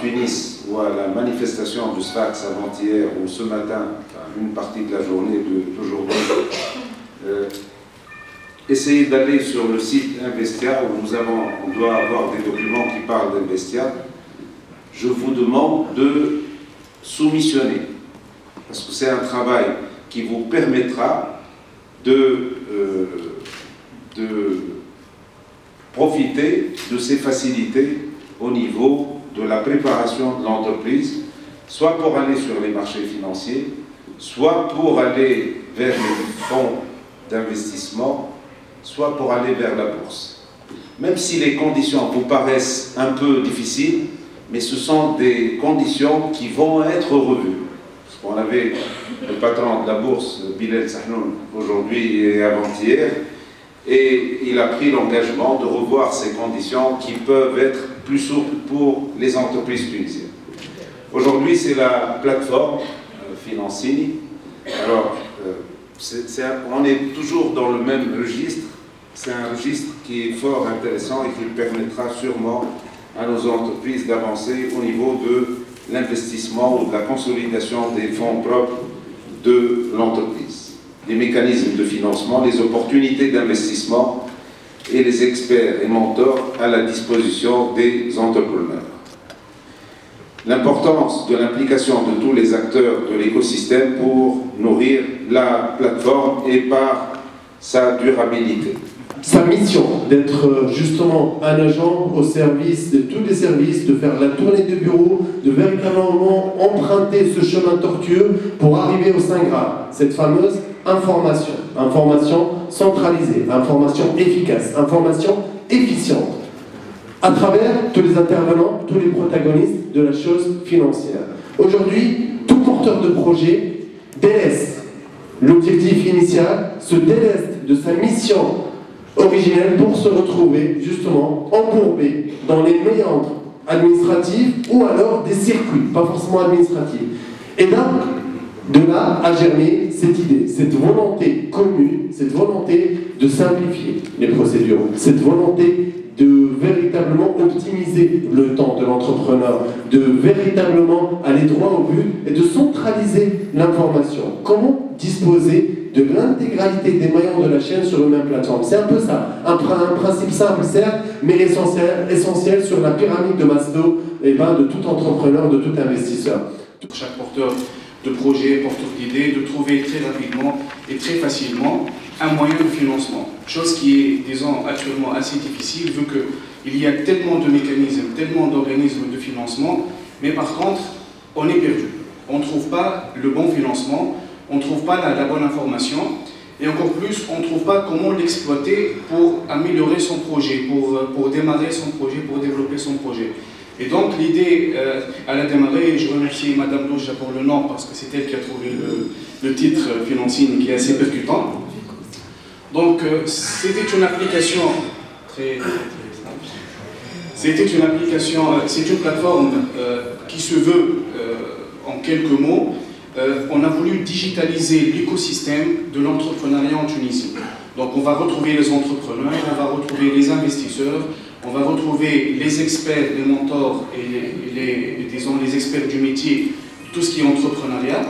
Tunis ou à la manifestation du Sfax avant-hier ou ce matin, une partie de la journée d'aujourd'hui, essayez d'aller sur le site Investia où on doit avoir des documents qui parlent d'Investia. Je vous demande de soumissionner, parce que c'est un travail qui vous permettra de profiter de ces facilités au niveau de la préparation de l'entreprise, soit pour aller sur les marchés financiers, soit pour aller vers les fonds d'investissement, soit pour aller vers la bourse. Même si les conditions vous paraissent un peu difficiles, mais ce sont des conditions qui vont être revues. Parce qu'on avait le patron de la bourse, Bilal Sahnoun, aujourd'hui et avant-hier, et il a pris l'engagement de revoir ces conditions qui peuvent être plus souples pour les entreprises tunisiennes. Aujourd'hui, c'est la plateforme Financini. Alors, on est toujours dans le même registre. C'est un registre qui est fort intéressant et qui permettra sûrement à nos entreprises d'avancer au niveau de l'investissement ou de la consolidation des fonds propres de l'entreprise. Les mécanismes de financement, les opportunités d'investissement et les experts et mentors à la disposition des entrepreneurs. L'importance de l'implication de tous les acteurs de l'écosystème pour nourrir la plateforme et par sa durabilité. Sa mission d'être justement un agent au service de tous les services, de faire la tournée de bureau, de véritablement emprunter ce chemin tortueux pour arriver au Saint Graal, cette fameuse information. Information centralisée, information efficace, information efficiente, à travers tous les intervenants, tous les protagonistes de la chose financière. Aujourd'hui, tout porteur de projet délaisse l'objectif initial, se déleste de sa mission originelle pour se retrouver justement embourbé dans les méandres administratifs ou alors des circuits, pas forcément administratifs. Et là, de là a germé cette idée, cette volonté commune, cette volonté de simplifier les procédures, cette volonté de véritablement optimiser le temps de l'entrepreneur, de véritablement aller droit au but et de centraliser l'information. Comment disposer de l'intégralité des maillons de la chaîne sur une même plateforme? C'est un peu ça, un principe simple certes, mais essentiel sur la pyramide de Maslow et de tout entrepreneur, de tout investisseur. Chaque porteur de projet, porteur d'idées, de trouver très rapidement et très facilement un moyen de financement. Chose qui est, disons, actuellement assez difficile, vu qu'il y a tellement de mécanismes, tellement d'organismes de financement, mais par contre, on est perdu. On ne trouve pas le bon financement, on ne trouve pas la bonne information, et encore plus, on ne trouve pas comment l'exploiter pour améliorer son projet, pour démarrer son projet, pour développer son projet. Et donc l'idée, elle a démarré, je remercie Madame Douja pour le nom, parce que c'est elle qui a trouvé le titre Financini, qui est assez percutant. Donc c'était une application très simple. C'était une application, c'est une plateforme qui se veut, en quelques mots, on a voulu digitaliser l'écosystème de l'entrepreneuriat en Tunisie. Donc on va retrouver les entrepreneurs, on va retrouver les investisseurs, on va retrouver les experts, les mentors et les experts du métier, tout ce qui est entrepreneuriat.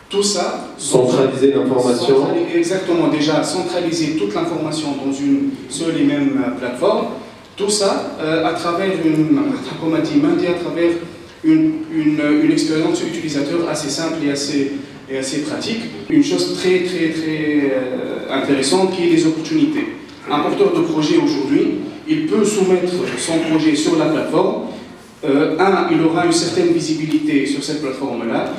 Tout ça... Centraliser l'information. Exactement, déjà, centraliser toute l'information dans une seule et même plateforme. Tout ça à travers comme a dit Mandy, à travers une expérience utilisateur assez simple et assez pratique. Une chose très intéressante qui est les opportunités. Un porteur de projet aujourd'hui, il peut soumettre son projet sur la plateforme. Il aura une certaine visibilité sur cette plateforme-là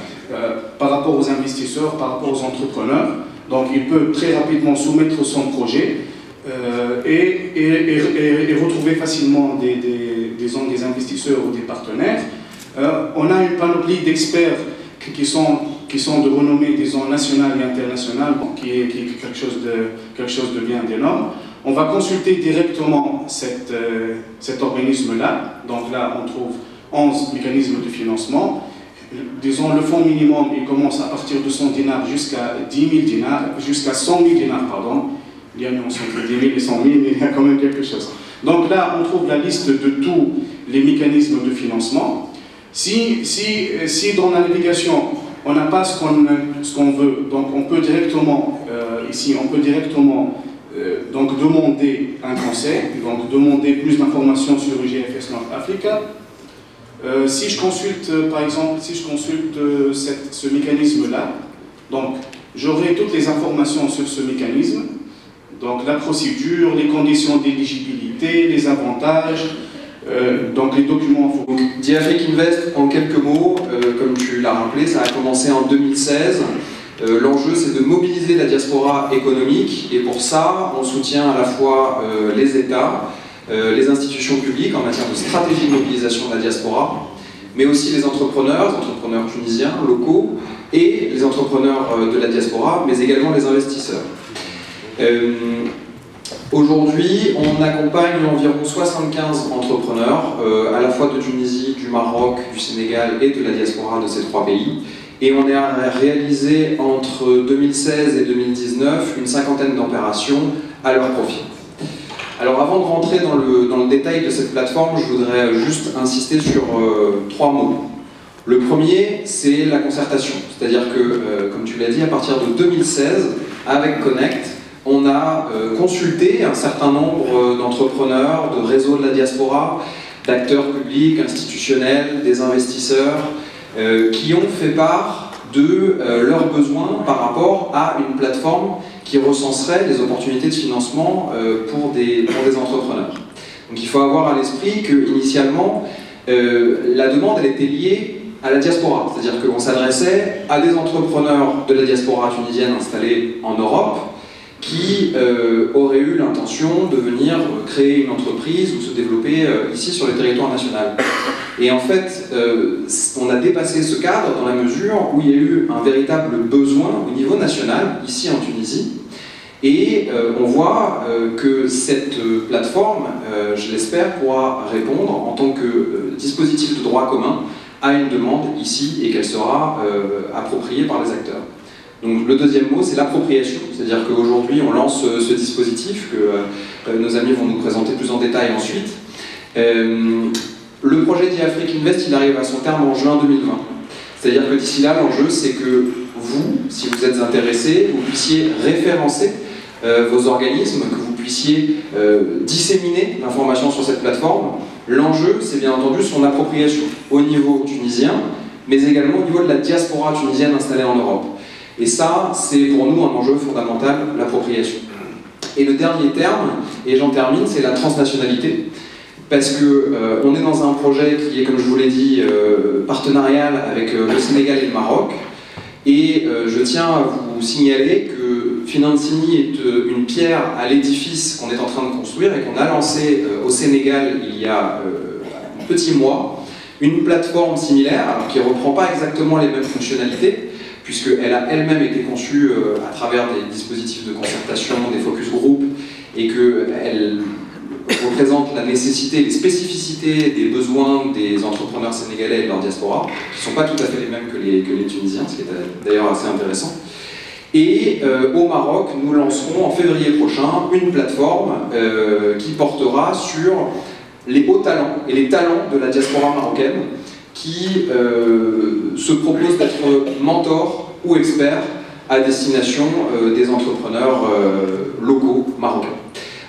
par rapport aux investisseurs, par rapport aux entrepreneurs. Donc il peut très rapidement soumettre son projet et retrouver facilement des investisseurs ou des partenaires. On a une panoplie d'experts qui sont de renommée, disons, nationale et internationale, qui est quelque chose de bien énorme. On va consulter directement cet organisme-là. Donc là, on trouve 11 mécanismes de financement. Disons, le fonds minimum, il commence à partir de 100 dinars jusqu'à 10 000 dinars, jusqu'à 100 000 dinars, pardon. Il y a une nuance entre 10 000 et 100 000, mais il y a quand même quelque chose. Donc là, on trouve la liste de tous les mécanismes de financement. Si dans la navigation, on n'a pas ce qu'on veut, donc on peut directement, donc demander un conseil, donc demander plus d'informations sur le GFS North Africa. Si je consulte, par exemple, ce mécanisme-là, donc j'aurai toutes les informations sur ce mécanisme, donc la procédure, les conditions d'éligibilité, les avantages, donc les documents. DiAfrique Invest, en quelques mots, comme tu l'as rappelé, ça a commencé en 2016. L'enjeu, c'est de mobiliser la diaspora économique, et pour ça, on soutient à la fois les États, les institutions publiques en matière de stratégie de mobilisation de la diaspora, mais aussi les entrepreneurs tunisiens, locaux, et les entrepreneurs de la diaspora, mais également les investisseurs. Aujourd'hui, on accompagne environ 75 entrepreneurs, à la fois de Tunisie, du Maroc, du Sénégal et de la diaspora de ces trois pays. Et on a réalisé entre 2016 et 2019 une cinquantaine d'opérations à leur profit. Alors avant de rentrer dans le détail de cette plateforme, je voudrais juste insister sur trois mots. Le premier, c'est la concertation. C'est-à-dire que, comme tu l'as dit, à partir de 2016, avec Connect, on a consulté un certain nombre d'entrepreneurs, de réseaux de la diaspora, d'acteurs publics, institutionnels, des investisseurs, qui ont fait part de leurs besoins par rapport à une plateforme qui recenserait les opportunités de financement pour des entrepreneurs. Donc il faut avoir à l'esprit qu'initialement, la demande elle était liée à la diaspora, c'est-à-dire qu'on s'adressait à des entrepreneurs de la diaspora tunisienne installés en Europe qui auraient eu l'intention de venir créer une entreprise ou se développer ici sur le territoire national. Et en fait, on a dépassé ce cadre dans la mesure où il y a eu un véritable besoin au niveau national, ici en Tunisie, et on voit que cette plateforme, je l'espère, pourra répondre en tant que dispositif de droit commun à une demande ici et qu'elle sera appropriée par les acteurs. Donc le deuxième mot, c'est l'appropriation, c'est-à-dire qu'aujourd'hui on lance ce dispositif que nos amis vont nous présenter plus en détail ensuite. Le projet DiAfrique Invest, il arrive à son terme en juin 2020. C'est-à-dire que d'ici là, l'enjeu, c'est que vous, si vous êtes intéressé, vous puissiez référencer vos organismes, que vous puissiez disséminer l'information sur cette plateforme. L'enjeu, c'est bien entendu son appropriation au niveau tunisien, mais également au niveau de la diaspora tunisienne installée en Europe. Et ça, c'est pour nous un enjeu fondamental, l'appropriation. Et le dernier terme, et j'en termine, c'est la transnationalité. Parce qu'on est dans un projet qui est, comme je vous l'ai dit, partenarial avec le Sénégal et le Maroc. Et je tiens à vous signaler que Financini est une pierre à l'édifice qu'on est en train de construire et qu'on a lancé au Sénégal il y a un petit mois, une plateforme similaire, alors qui ne reprend pas exactement les mêmes fonctionnalités, puisqu'elle a elle-même été conçue à travers des dispositifs de concertation, des focus group, et qu'elle représente la nécessité, les spécificités des besoins des entrepreneurs sénégalais et de leur diaspora, qui ne sont pas tout à fait les mêmes que les Tunisiens, ce qui est d'ailleurs assez intéressant. Et au Maroc, nous lancerons en février prochain une plateforme qui portera sur les hauts talents et les talents de la diaspora marocaine, qui se propose d'être mentor ou expert à destination des entrepreneurs locaux marocains.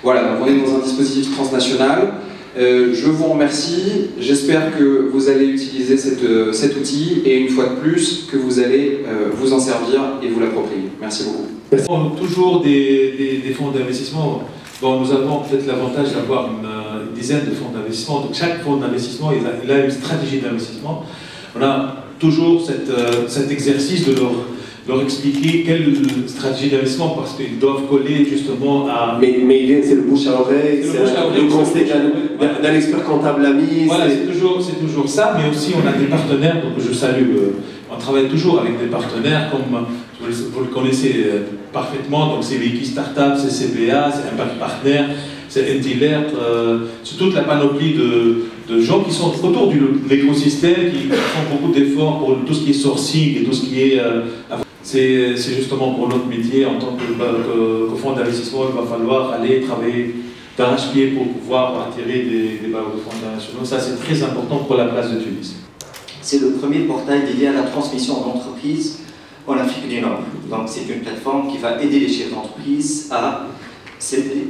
Voilà, donc on est dans un dispositif transnational. Je vous remercie, j'espère que vous allez utiliser cet outil et une fois de plus que vous allez vous en servir et vous l'approprier. Merci beaucoup. Toujours des fonds d'investissement. Bon, nous avons peut-être l'avantage d'avoir une dizaine de fonds d'investissement. Donc chaque fonds d'investissement, il a une stratégie d'investissement. On a toujours cet exercice de leur expliquer quelle stratégie d'investissement, parce qu'ils doivent coller justement à... Mais c'est le bouche à oreille, c'est le conseil d'un expert comptable ami. Voilà, c'est toujours ça, mais aussi on a des partenaires, donc je salue, on travaille toujours avec des partenaires, comme vous le connaissez parfaitement, donc c'est Wiki Startup, c'est CBA, c'est Impact Partner, c'est Intilert, c'est toute la panoplie de gens qui sont autour de l'écosystème, qui font beaucoup d'efforts pour tout ce qui est sourcing et tout ce qui est... C'est justement pour notre métier, en tant que fonds d'investissement, il va falloir aller travailler d'arrache-pied pour pouvoir attirer des bailleurs de fonds internationaux. Ça, c'est très important pour la place de Tunis. C'est le premier portail dédié à la transmission d'entreprises en Afrique du Nord. Donc c'est une plateforme qui va aider les chefs d'entreprise à céder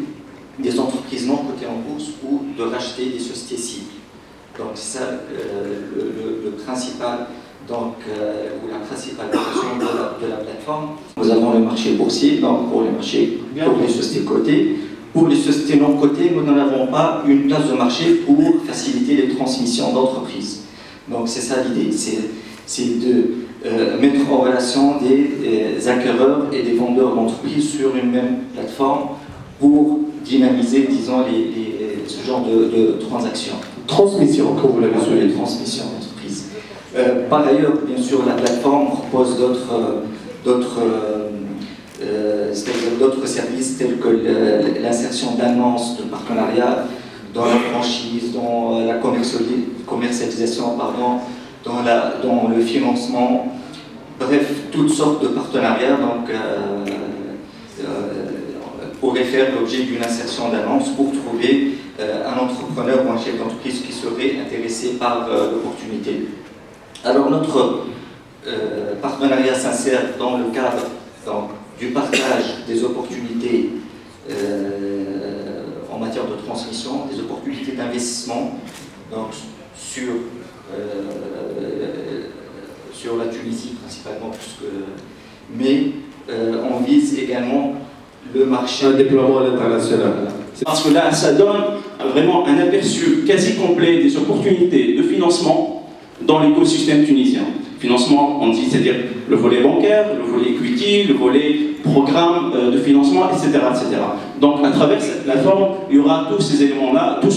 des entreprises non cotées en bourse ou de racheter des sociétés cibles. Donc c'est ça le principal, ou la principale fonction de la plateforme. Nous avons le marché boursier, donc pour les sociétés cotées. Pour les sociétés non cotées, nous n'en avons pas une place de marché pour faciliter les transmissions d'entreprises. Donc c'est ça l'idée, c'est de mettre en relation des acquéreurs et des vendeurs d'entreprises sur une même plateforme pour dynamiser, disons, ce genre de transactions. Transmission, comme vous l'avez souligné. Les transmissions d'entreprise. Par ailleurs, bien sûr, la plateforme propose d'autres services tels que l'insertion d'annonces de partenariat dans la franchise, dans la commercialisation, pardon, dans le financement, bref, toutes sortes de partenariats. Donc, pourrait faire l'objet d'une insertion d'annonce pour trouver un entrepreneur ou un chef d'entreprise qui serait intéressé par l'opportunité. Alors notre partenariat s'insère dans le cadre du partage des opportunités en matière de transmission, des opportunités d'investissement sur la Tunisie principalement, mais on vise également le marché. Un déploiement à l'international. Parce que là, ça donne vraiment un aperçu quasi complet des opportunités de financement dans l'écosystème tunisien. Financement, on dit, c'est-à-dire le volet bancaire, le volet equity, le volet programme de financement, etc., etc. Donc, à travers cette plateforme, il y aura tous ces éléments-là, tout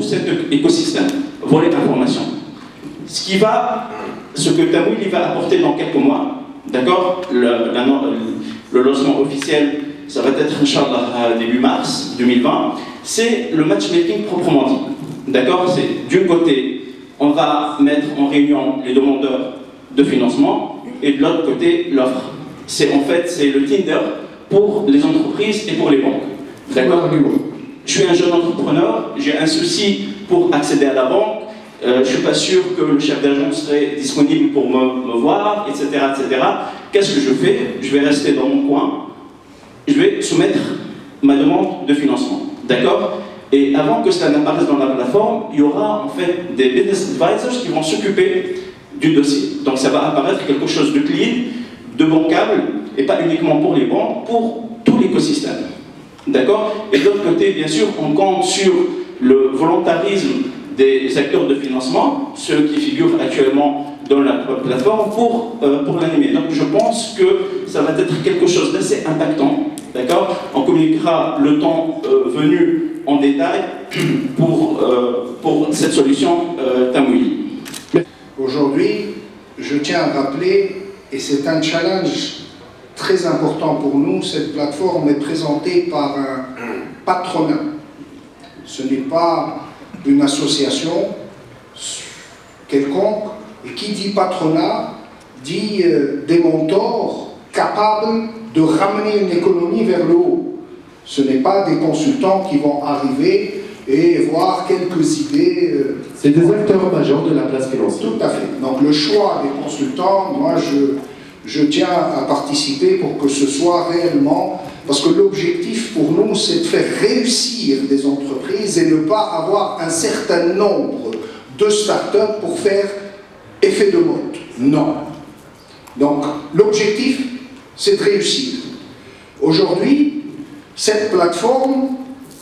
cet écosystème, volet information. Ce que Tamouil va apporter dans quelques mois, d'accord, le lancement officiel, ça va être, Inch'Allah, début mars 2020, c'est le matchmaking proprement dit. D'accord? C'est d'un côté, on va mettre en réunion les demandeurs de financement et de l'autre côté, l'offre. C'est le Tinder pour les entreprises et pour les banques. D'accord? Je suis un jeune entrepreneur, j'ai un souci pour accéder à la banque, je ne suis pas sûr que le chef d'agence serait disponible pour me voir, etc., etc. Qu'est-ce que je fais? Je vais rester dans mon coin. Je vais soumettre ma demande de financement, d'accord? Et avant que cela n'apparaisse dans la plateforme, il y aura en fait des business advisors qui vont s'occuper du dossier. Donc ça va apparaître quelque chose de clean, de bancable, et pas uniquement pour les banques, pour tout l'écosystème, d'accord? Et de l'autre côté, bien sûr, on compte sur le volontarisme des acteurs de financement, ceux qui figurent actuellement dans la plateforme, pour l'animer. Donc je pense que ça va être quelque chose d'assez impactant. D'accord? On communiquera le temps venu en détail pour cette solution Tamouil. Aujourd'hui, je tiens à rappeler, et c'est un challenge très important pour nous, cette plateforme est présentée par un patronat. Ce n'est pas une association quelconque, et qui dit patronat dit des mentors capables de ramener une économie vers le haut. Ce n'est pas des consultants qui vont arriver et voir quelques idées. C'est des acteurs majeurs de la place financière. Tout à fait. Donc le choix des consultants, moi je tiens à participer pour que ce soit réellement, parce que l'objectif pour nous c'est de faire réussir des entreprises et ne pas avoir un certain nombre de startups pour faire effet de mode. Non. Donc l'objectif c'est de réussir. Aujourd'hui, cette plateforme,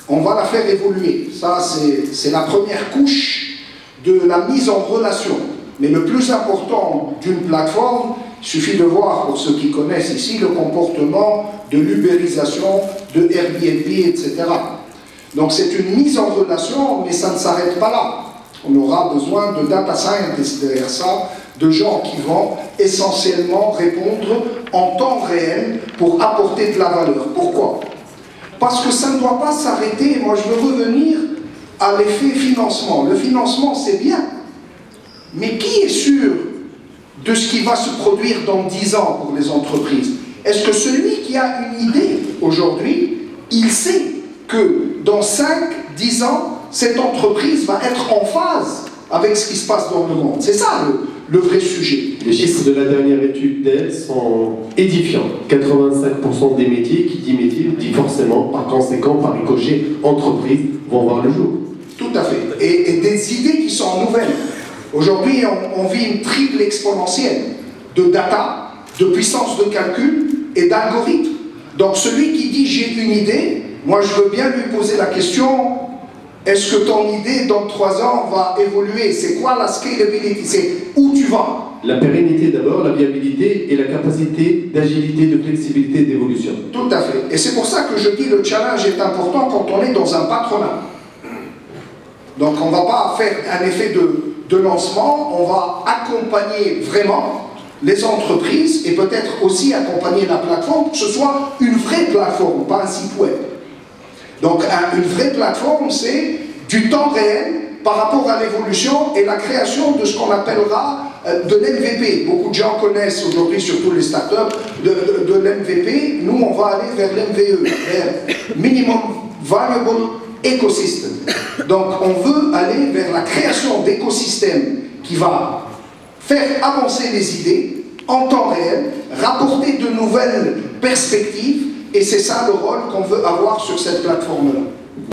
on va la faire évoluer. Ça, c'est la première couche de la mise en relation. Mais le plus important d'une plateforme, il suffit de voir, pour ceux qui connaissent ici, le comportement de l'ubérisation, de Airbnb, etc. Donc c'est une mise en relation, mais ça ne s'arrête pas là. On aura besoin de data scientists derrière ça, de gens qui vont essentiellement répondre en temps réel pour apporter de la valeur. Pourquoi? Parce que ça ne doit pas s'arrêter. Moi, je veux revenir à l'effet financement. Le financement, c'est bien. Mais qui est sûr de ce qui va se produire dans 10 ans pour les entreprises? Est-ce que celui qui a une idée aujourd'hui, il sait que dans 5-10 ans, cette entreprise va être en phase avec ce qui se passe dans le monde? C'est ça le vrai sujet. Les chiffres de la dernière étude d'elle sont édifiants. 85% des métiers, qui dit métier, dit forcément, par conséquent, par ricochet, entreprises vont voir le jour. Tout à fait. Et des idées qui sont nouvelles. Aujourd'hui, on vit une triple exponentielle de data, de puissance de calcul et d'algorithmes. Donc celui qui dit j'ai une idée, moi je veux bien lui poser la question, est-ce que ton idée dans 3 ans va évoluer? C'est quoi la scalability? C'est où tu vas? La pérennité d'abord, la viabilité et la capacité d'agilité, de flexibilité, d'évolution. Tout à fait. Et c'est pour ça que je dis le challenge est important quand on est dans un patronat. Donc on ne va pas faire un effet de lancement, on va accompagner vraiment les entreprises et peut-être aussi accompagner la plateforme pour que ce soit une vraie plateforme, pas un site web. Donc une vraie plateforme, c'est du temps réel par rapport à l'évolution et la création de ce qu'on appellera de l'MVP. Beaucoup de gens connaissent aujourd'hui, surtout les startups, de l'MVP. Nous, on va aller vers l'MVE, vers Minimum Viable Ecosystem. Donc, on veut aller vers la création d'écosystèmes qui va faire avancer les idées en temps réel, rapporter de nouvelles perspectives, et c'est ça le rôle qu'on veut avoir sur cette plateforme-là.